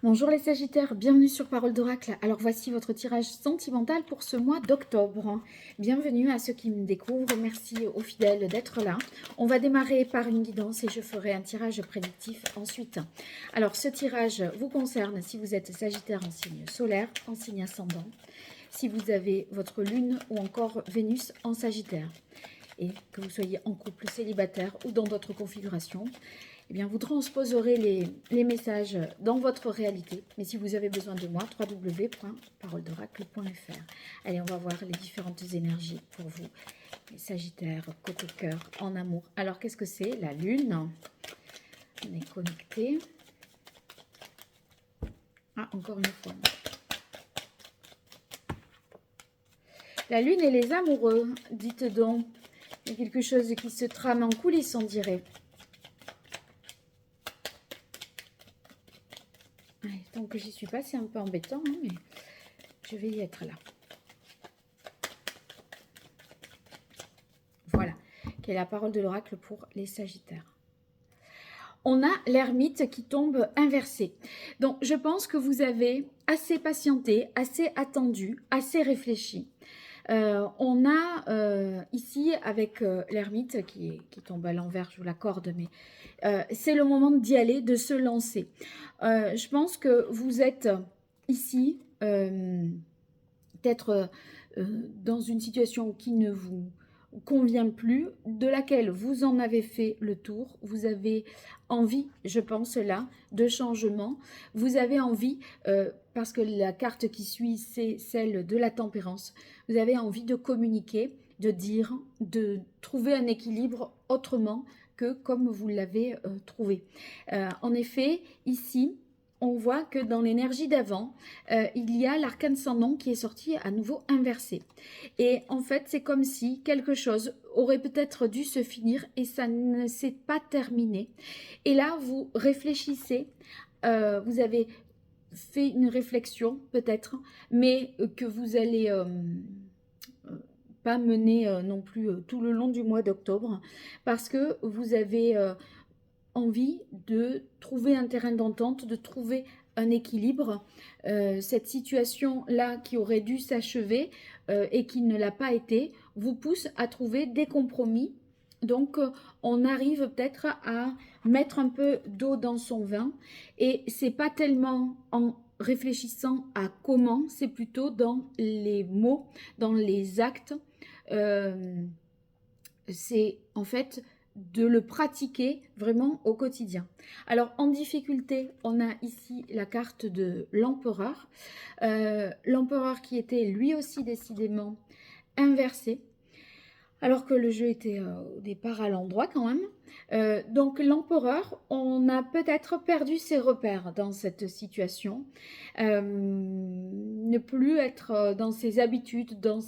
Bonjour les Sagittaires, bienvenue sur Parole d'Oracle. Alors voici votre tirage sentimental pour ce mois d'octobre. Bienvenue à ceux qui me découvrent, merci aux fidèles d'être là. On va démarrer par une guidance et je ferai un tirage prédictif ensuite. Alors ce tirage vous concerne si vous êtes Sagittaire en signe solaire, en signe ascendant, si vous avez votre lune ou encore Vénus en Sagittaire et que vous soyez en couple, célibataire ou dans d'autres configurations. Eh bien, vous transposerez les messages dans votre réalité. Mais si vous avez besoin de moi, www.paroledoracle.fr. Allez, on va voir les différentes énergies pour vous, les Sagittaires, côté cœur, en amour. Alors, qu'est-ce que c'est? La Lune. On est connecté. Ah, encore une fois. La Lune et les amoureux. Dites donc, il y a quelque chose qui se trame en coulisses, on dirait. Tant que j'y suis pas, c'est un peu embêtant, hein, mais je vais y être là. Voilà, quelle est la parole de l'oracle pour les Sagittaires. On a l'ermite qui tombe inversé. Donc, je pense que vous avez assez patienté, assez attendu, assez réfléchi. On a ici avec l'ermite qui tombe à l'envers, je vous l'accorde, mais c'est le moment d'y aller, de se lancer. Je pense que vous êtes ici peut-être dans une situation qui ne vous convient plus, de laquelle vous en avez fait le tour, vous avez envie, je pense là, de changement, vous avez envie, parce que la carte qui suit, c'est celle de la tempérance, vous avez envie de communiquer, de dire, de trouver un équilibre autrement que comme vous l'avez trouvé. En effet, ici, on voit que dans l'énergie d'avant, il y a l'arcane sans nom qui est sorti à nouveau inversé. Et en fait, c'est comme si quelque chose aurait peut-être dû se finir et ça ne s'est pas terminé. Et là, vous réfléchissez, vous avez fait une réflexion peut-être, mais que vous allez pas mener non plus tout le long du mois d'octobre, parce que vous avez envie de trouver un terrain d'entente, de trouver un équilibre. Cette situation-là qui aurait dû s'achever et qui ne l'a pas été, vous pousse à trouver des compromis. Donc, on arrive peut-être à mettre un peu d'eau dans son vin. Et c'est pas tellement en réfléchissant à comment, c'est plutôt dans les mots, dans les actes. C'est en fait de le pratiquer vraiment au quotidien. Alors en difficulté, on a ici la carte de l'empereur. L'empereur qui était lui aussi décidément inversé, alors que le jeu était au départ à l'endroit quand même. Donc l'empereur, on a peut-être perdu ses repères dans cette situation. Ne plus être dans ses habitudes, dans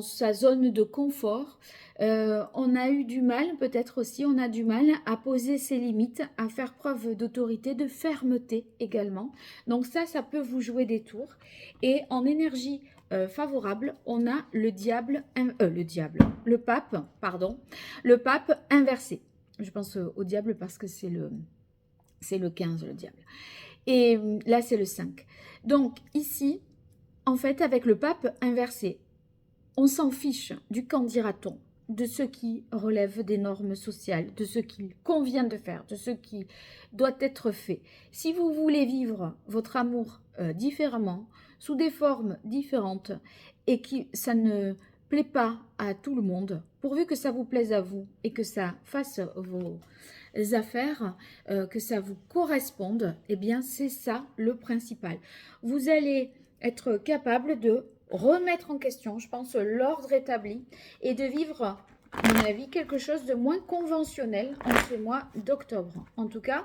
sa zone de confort. On a eu du mal, peut-être aussi, on a du mal à poser ses limites, à faire preuve d'autorité, de fermeté également. Donc ça peut vous jouer des tours. Et en énergie favorable, on a le pape inversé. Je pense au diable parce que c'est le 15, le diable. Et là, c'est le 5. Donc ici, en fait, avec le pape inversé, on s'en fiche du qu'en dira-t-on, de ce qui relève des normes sociales, de ce qu'il convient de faire, de ce qui doit être fait. Si vous voulez vivre votre amour différemment, sous des formes différentes, et que ça ne plaît pas à tout le monde, pourvu que ça vous plaise à vous et que ça fasse vos affaires, que ça vous corresponde, eh bien c'est ça le principal. Vous allez être capable de remettre en question, je pense, l'ordre établi et de vivre, à mon avis, quelque chose de moins conventionnel en ce mois d'octobre. En tout cas,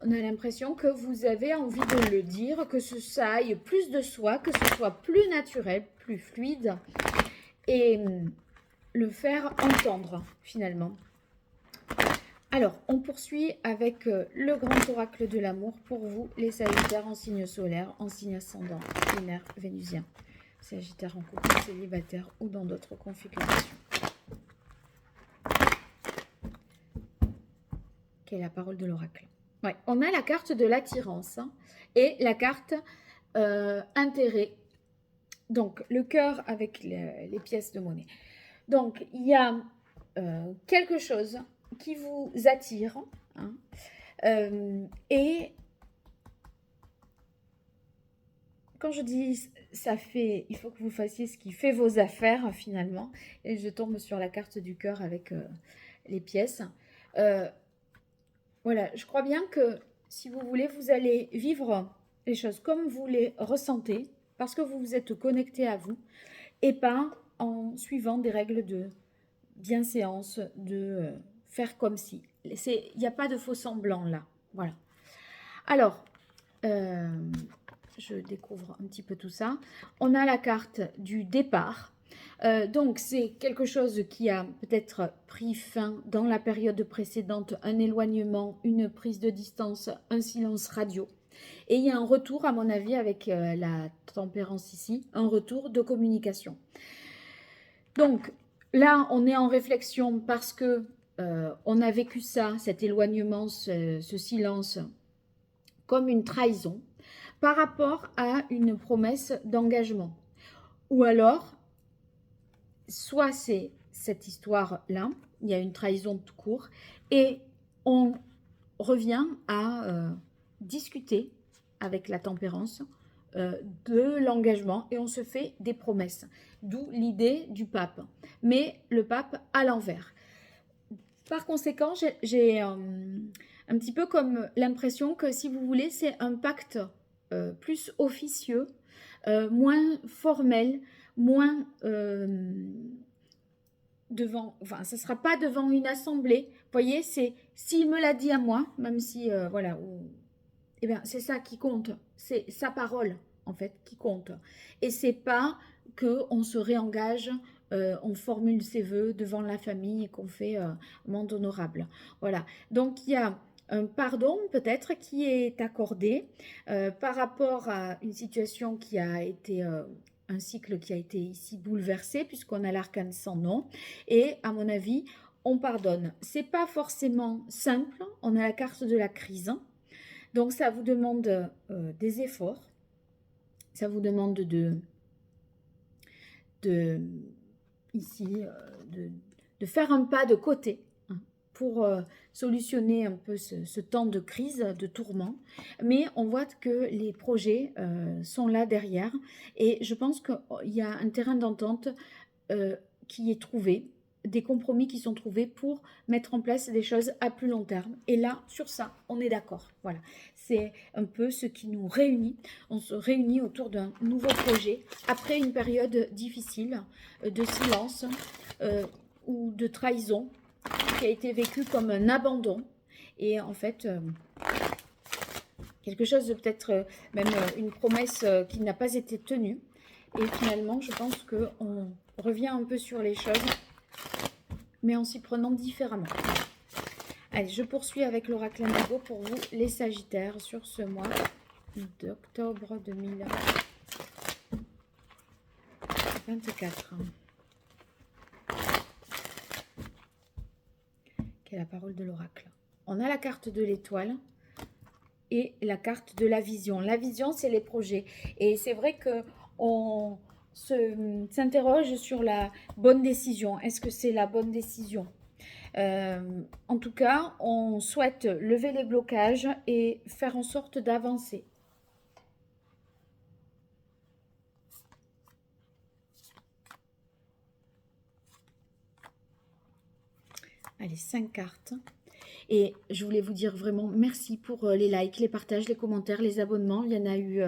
on a l'impression que vous avez envie de le dire, que ça aille plus de soi, que ce soit plus naturel, plus fluide et le faire entendre finalement. Alors, on poursuit avec le grand oracle de l'amour pour vous, les Sagittaires en signe solaire, en signe ascendant, lunaire, vénusien. Sagittaire en couple, célibataire ou dans d'autres configurations. Quelle est la parole de l'oracle? Ouais, on a la carte de l'attirance hein, et la carte intérêt. Donc, le cœur avec les pièces de monnaie. Donc, il y a quelque chose qui vous attire hein, et quand je dis ça fait, il faut que vous fassiez ce qui fait vos affaires finalement. Et je tombe sur la carte du cœur avec les pièces. Euh, voilà, je crois bien que si vous voulez, vous allez vivre les choses comme vous les ressentez, parce que vous vous êtes connecté à vous, et pas en suivant des règles de bienséance, de faire comme si. Il n'y a pas de faux semblant là. Voilà. Alors, euh, je découvre un petit peu tout ça. On a la carte du départ. Donc, c'est quelque chose qui a peut-être pris fin dans la période précédente, un éloignement, une prise de distance, un silence radio. Et il y a un retour, à mon avis, avec la tempérance ici, un retour de communication. Donc, là, on est en réflexion parce que on a vécu ça, cet éloignement, ce silence, comme une trahison par rapport à une promesse d'engagement. Ou alors, soit c'est cette histoire-là, il y a une trahison tout court, et on revient à discuter avec la tempérance de l'engagement et on se fait des promesses. D'où l'idée du pape. Mais le pape à l'envers. Par conséquent, j'ai un petit peu comme l'impression que si vous voulez, c'est un pacte plus officieux, moins formel, moins devant, enfin, ce ne sera pas devant une assemblée. Vous voyez, c'est s'il me l'a dit à moi, même si, voilà, eh bien, c'est ça qui compte. C'est sa parole, en fait, qui compte. Et c'est pas qu'on se réengage, on formule ses vœux devant la famille et qu'on fait monde honorable. Voilà. Donc, il y a un pardon peut-être qui est accordé par rapport à une situation qui a été un cycle qui a été ici bouleversé puisqu'on a l'arcane sans nom et à mon avis on pardonne. C'est pas forcément simple, on a la carte de la crise, donc ça vous demande des efforts, ça vous demande ici de faire un pas de côté hein, pour solutionner un peu ce temps de crise, de tourment. Mais on voit que les projets sont là derrière et je pense qu'il y a un terrain d'entente qui est trouvé, des compromis qui sont trouvés pour mettre en place des choses à plus long terme. Et là, sur ça, on est d'accord. Voilà, c'est un peu ce qui nous réunit. On se réunit autour d'un nouveau projet après une période difficile de silence ou de trahison qui a été vécue comme un abandon. Et en fait, quelque chose de peut-être même une promesse qui n'a pas été tenue. Et finalement, je pense qu'on revient un peu sur les choses, mais en s'y prenant différemment. Allez, je poursuis avec l'oracle Indigo pour vous, les Sagittaires, sur ce mois d'octobre 2024. Quelle est la parole de l'oracle? On a la carte de l'étoile et la carte de la vision. La vision, c'est les projets. Et c'est vrai qu'on s'interroge sur la bonne décision. Est-ce que c'est la bonne décision? En tout cas, on souhaite lever les blocages et faire en sorte d'avancer. Allez, 5 cartes. Et je voulais vous dire vraiment merci pour les likes, les partages, les commentaires, les abonnements. Il y en a eu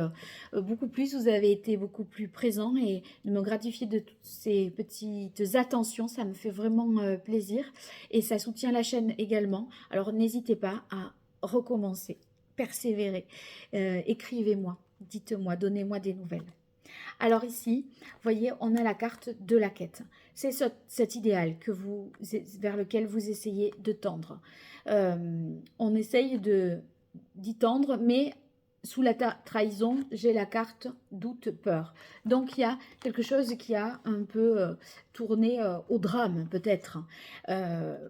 beaucoup plus. Vous avez été beaucoup plus présents et de me gratifier de toutes ces petites attentions. Ça me fait vraiment plaisir. Et ça soutient la chaîne également. Alors n'hésitez pas à recommencer, persévérer. Écrivez-moi, dites-moi, donnez-moi des nouvelles. Alors ici, vous voyez, on a la carte de la quête. C'est cet idéal vers lequel vous essayez de tendre. On essaye d'y tendre, mais sous la trahison, j'ai la carte doute, peur. Donc, il y a quelque chose qui a un peu tourné au drame, peut-être.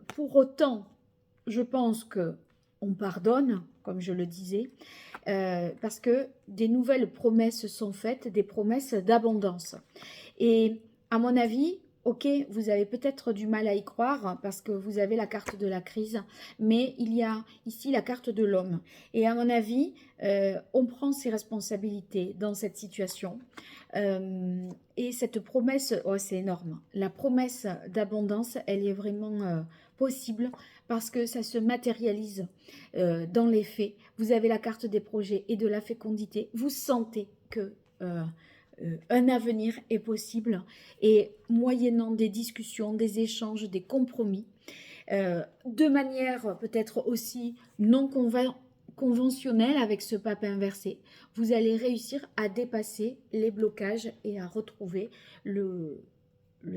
Pour autant, je pense que on pardonne, comme je le disais, parce que des nouvelles promesses sont faites, des promesses d'abondance. Et à mon avis, ok, vous avez peut-être du mal à y croire parce que vous avez la carte de la crise, mais il y a ici la carte de l'homme. Et à mon avis, on prend ses responsabilités dans cette situation. Et cette promesse, oh, c'est énorme. La promesse d'abondance, elle est vraiment possible parce que ça se matérialise dans les faits. Vous avez la carte des projets et de la fécondité. Vous sentez que un avenir est possible et moyennant des discussions, des échanges, des compromis, de manière peut-être aussi non conventionnelle avec ce pape inversé, vous allez réussir à dépasser les blocages et à retrouver le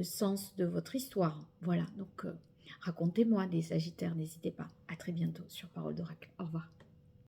sens de votre histoire. Voilà, donc racontez-moi des Sagittaires, n'hésitez pas. À très bientôt sur Parole d'Oracle. Au revoir.